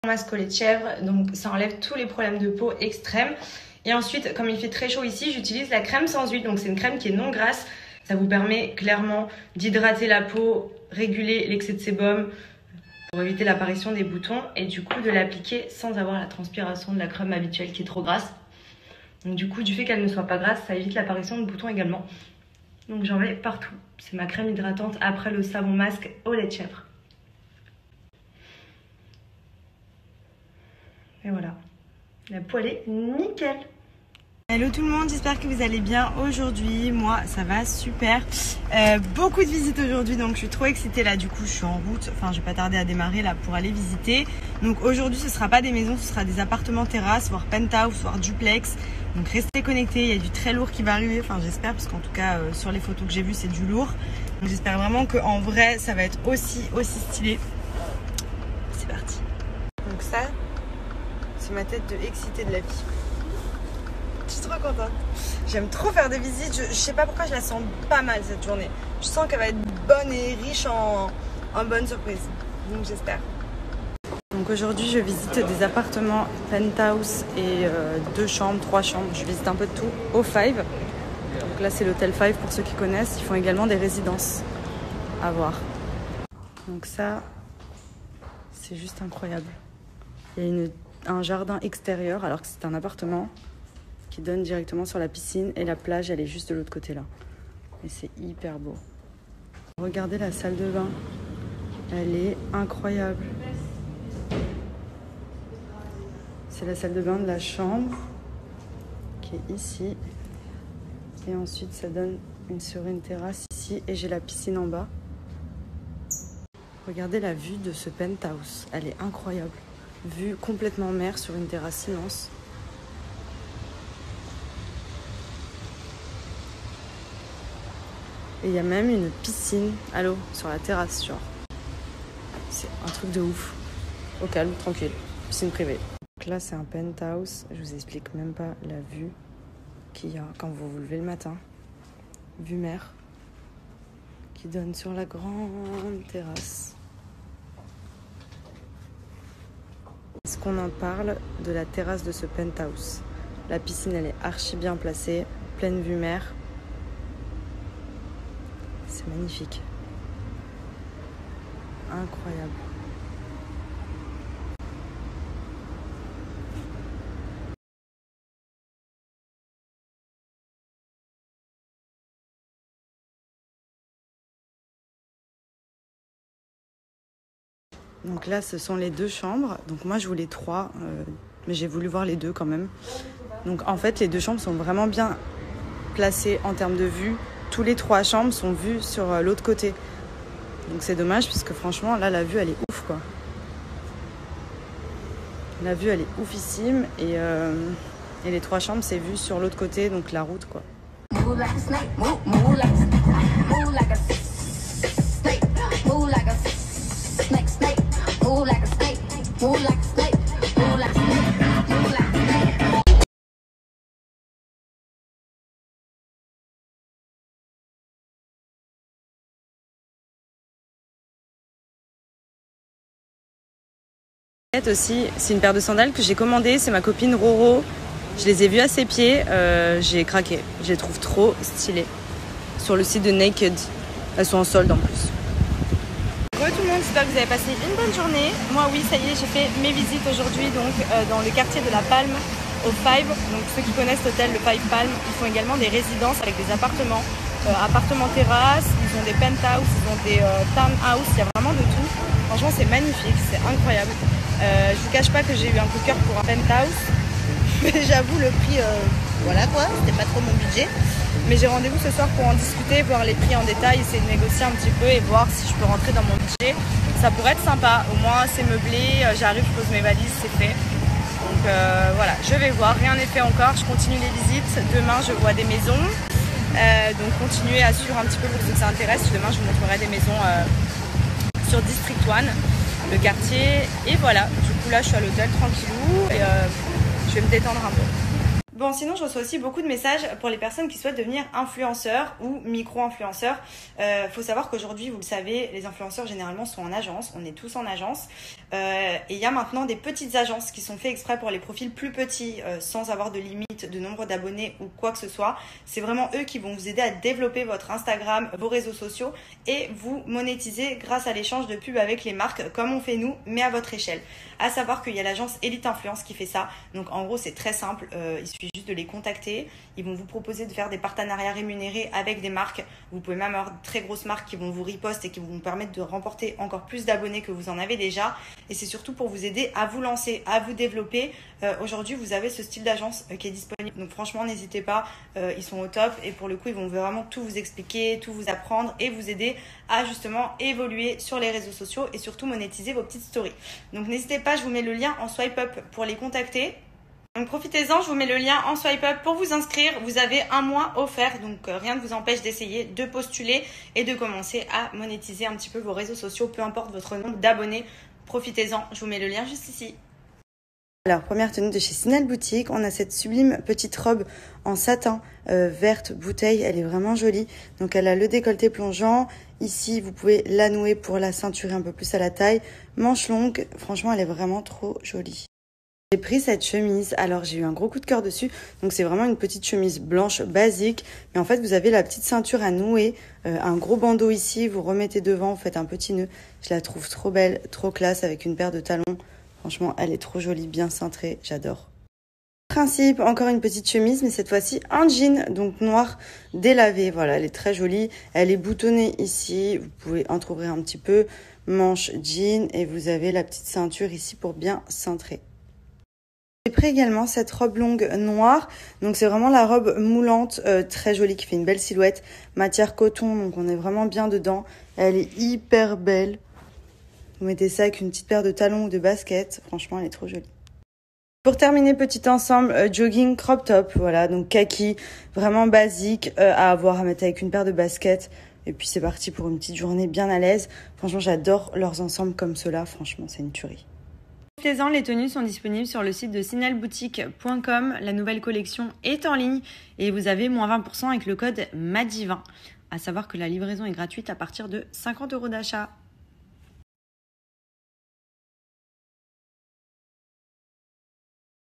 Masque au lait de chèvre, donc ça enlève tous les problèmes de peau extrêmes. Et ensuite, comme il fait très chaud ici, j'utilise la crème sans huile, donc c'est une crème qui est non grasse. Ça vous permet clairement d'hydrater la peau, réguler l'excès de sébum pour éviter l'apparition des boutons et du coup de l'appliquer sans avoir la transpiration de la crème habituelle qui est trop grasse. Donc du coup, du fait qu'elle ne soit pas grasse, ça évite l'apparition de boutons également. Donc j'en mets partout. C'est ma crème hydratante après le savon masque au lait de chèvre. Et voilà, la peau elle est nickel. Hello tout le monde, j'espère que vous allez bien aujourd'hui. Moi ça va super. Beaucoup de visites aujourd'hui, donc je suis trop excitée là. Du coup je suis en route, enfin je vais pas tarder à démarrer là pour aller visiter. Donc aujourd'hui ce sera pas des maisons, ce sera des appartements terrasses, voire penthouse, voire duplex. Donc restez connectés, il y a du très lourd qui va arriver, enfin j'espère, parce qu'en tout cas sur les photos que j'ai vues c'est du lourd. Donc j'espère vraiment qu'en vrai ça va être aussi stylé. C'est parti. Donc ça c'est ma tête de excitée de la vie. Je suis trop contente. J'aime trop faire des visites. Je sais pas pourquoi je la sens pas mal cette journée. Je sens qu'elle va être bonne et riche en bonnes surprises. Donc j'espère. Donc aujourd'hui je visite des appartements penthouse et 2 chambres, 3 chambres. Je visite un peu de tout au Five. Donc là c'est l'hôtel Five pour ceux qui connaissent. Ils font également des résidences à voir. Donc ça c'est juste incroyable. Il y a un jardin extérieur alors que c'est un appartement qui donne directement sur la piscine et la plage elle est juste de l'autre côté là. Et c'est hyper beau. Regardez la salle de bain, elle est incroyable. C'est la salle de bain de la chambre qui est ici et ensuite ça donne sur une terrasse ici et j'ai la piscine en bas. Regardez la vue de ce penthouse, elle est incroyable. Vue complètement mer sur une terrasse immense. Et il y a même une piscine à l'eau sur la terrasse, genre. C'est un truc de ouf. Au calme, tranquille. Piscine privée. Donc là, c'est un penthouse. Je vous explique même pas la vue qu'il y a quand vous vous levez le matin. Vue mer. Qui donne sur la grande terrasse. Est-ce qu'on en parle de la terrasse de ce penthouse? La piscine, elle est archi bien placée. Pleine vue mer. C'est magnifique. Incroyable. Donc là, ce sont les 2 chambres. Donc moi, je voulais 3, mais j'ai voulu voir les 2 quand même. Donc en fait, les 2 chambres sont vraiment bien placées en termes de vue. Tous les 3 chambres sont vues sur l'autre côté. Donc c'est dommage puisque franchement, là, la vue, elle est ouf, quoi. La vue, elle est oufissime. Et les 3 chambres, c'est vu sur l'autre côté, donc la route, quoi. Aussi, c'est une paire de sandales que j'ai commandées, c'est ma copine Roro. Je les ai vues à ses pieds, j'ai craqué. Je les trouve trop stylées. Sur le site de Naked, elles sont en solde en plus. Bonjour tout le monde, j'espère que vous avez passé une bonne journée. Moi oui, ça y est, j'ai fait mes visites aujourd'hui donc dans le quartier de la Palme au Five. Donc ceux qui connaissent l'hôtel, le Five Palme, ils font également des résidences avec des appartements, appartements terrasses, ils ont des penthouse, ils ont des townhouse, il y a vraiment de tout. Franchement c'est magnifique, c'est incroyable. Je vous cache pas que j'ai eu un coup de cœur pour un penthouse, mais j'avoue le prix, voilà quoi, c'était pas trop mon budget. Mais j'ai rendez-vous ce soir pour en discuter, voir les prix en détail, essayer de négocier un petit peu et voir si je peux rentrer dans mon budget. Ça pourrait être sympa, au moins c'est meublé, j'arrive, je pose mes valises, c'est fait. Donc voilà, je vais voir, rien n'est fait encore, je continue les visites. Demain je vois des maisons, donc continuez à suivre un petit peu pour ceux que ça intéresse. Demain je vous montrerai des maisons sur District 1. Le quartier et voilà, du coup là je suis à l'hôtel tranquillou et je vais me détendre un peu. Bon, sinon, je reçois aussi beaucoup de messages pour les personnes qui souhaitent devenir influenceurs ou micro-influenceurs. Faut savoir qu'aujourd'hui, vous le savez, les influenceurs généralement sont en agence. On est tous en agence. Et il y a maintenant des petites agences qui sont faites exprès pour les profils plus petits, sans avoir de limite de nombre d'abonnés ou quoi que ce soit. C'est vraiment eux qui vont vous aider à développer votre Instagram, vos réseaux sociaux et vous monétiser grâce à l'échange de pubs avec les marques, comme on fait nous, mais à votre échelle. À savoir qu'il y a l'agence Elite Influence qui fait ça. Donc en gros, c'est très simple. Il suffit juste de les contacter. Ils vont vous proposer de faire des partenariats rémunérés avec des marques. Vous pouvez même avoir de très grosses marques qui vont vous riposter et qui vont vous permettre de remporter encore plus d'abonnés que vous en avez déjà. Et c'est surtout pour vous aider à vous lancer, à vous développer. Aujourd'hui, vous avez ce style d'agence qui est disponible. Donc franchement, n'hésitez pas. Ils sont au top. Et pour le coup, ils vont vraiment tout vous expliquer, tout vous apprendre et vous aider à justement évoluer sur les réseaux sociaux et surtout monétiser vos petites stories. Donc n'hésitez pas, je vous mets le lien en swipe up pour les contacter. Donc profitez-en, je vous mets le lien en swipe up pour vous inscrire. Vous avez 1 mois offert, donc rien ne vous empêche d'essayer, de postuler et de commencer à monétiser un petit peu vos réseaux sociaux, peu importe votre nombre d'abonnés. Profitez-en, je vous mets le lien juste ici. Alors, première tenue de chez Sinel Boutique, on a cette sublime petite robe en satin verte bouteille, elle est vraiment jolie. Donc elle a le décolleté plongeant, ici vous pouvez la nouer pour la ceinturer un peu plus à la taille, manche longue, franchement elle est vraiment trop jolie. J'ai pris cette chemise, alors j'ai eu un gros coup de cœur dessus, donc c'est vraiment une petite chemise blanche basique, mais en fait vous avez la petite ceinture à nouer, un gros bandeau ici, vous remettez devant, vous faites un petit nœud, je la trouve trop belle, trop classe avec une paire de talons. Franchement, elle est trop jolie, bien cintrée, j'adore. Principe, encore une petite chemise, mais cette fois-ci en jean, donc noir délavé. Voilà, elle est très jolie. Elle est boutonnée ici, vous pouvez entrouvrir un petit peu. Manche jean et vous avez la petite ceinture ici pour bien cintrer. J'ai pris également cette robe longue noire, donc c'est vraiment la robe moulante, très jolie, qui fait une belle silhouette. Matière coton, donc on est vraiment bien dedans. Elle est hyper belle. Vous mettez ça avec une petite paire de talons ou de baskets. Franchement, elle est trop jolie. Pour terminer, petit ensemble jogging crop top. Voilà, donc kaki, vraiment basique à avoir, à mettre avec une paire de baskets. Et puis c'est parti pour une petite journée bien à l'aise. Franchement, j'adore leurs ensembles comme ceux-là. Franchement, c'est une tuerie. Profitez-en, les tenues sont disponibles sur le site de sinelboutique.com. La nouvelle collection est en ligne et vous avez moins 20% avec le code MADI20. À savoir que la livraison est gratuite à partir de 50 € d'achat.